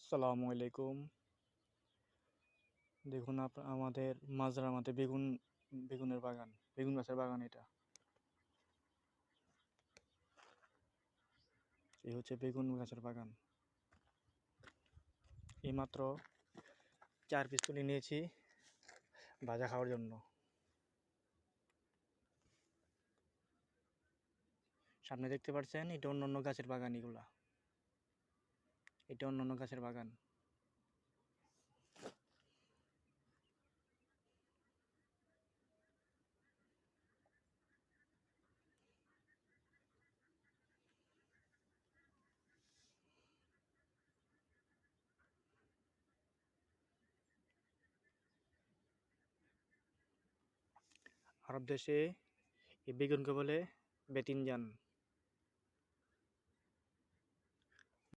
আসসালামু আলাইকুম। দেখুন আমাদের মাজরার মাঠে বেগুনের বাগান, বেগুন গাছের বাগান এটা। এই হচ্ছে বেগুন গাছের বাগান। এইমাত্র ৪ পিস তুলে নিয়েছি ভাজা খাওয়ার জন্য। সামনে দেখতে পাচ্ছেন এটা অন্যান্য গাছের বাগান এগুলা। এটা অন্যান্য গাছের বাগান। আরব দেশে এই বেগুনকে বলে বেতিনজান।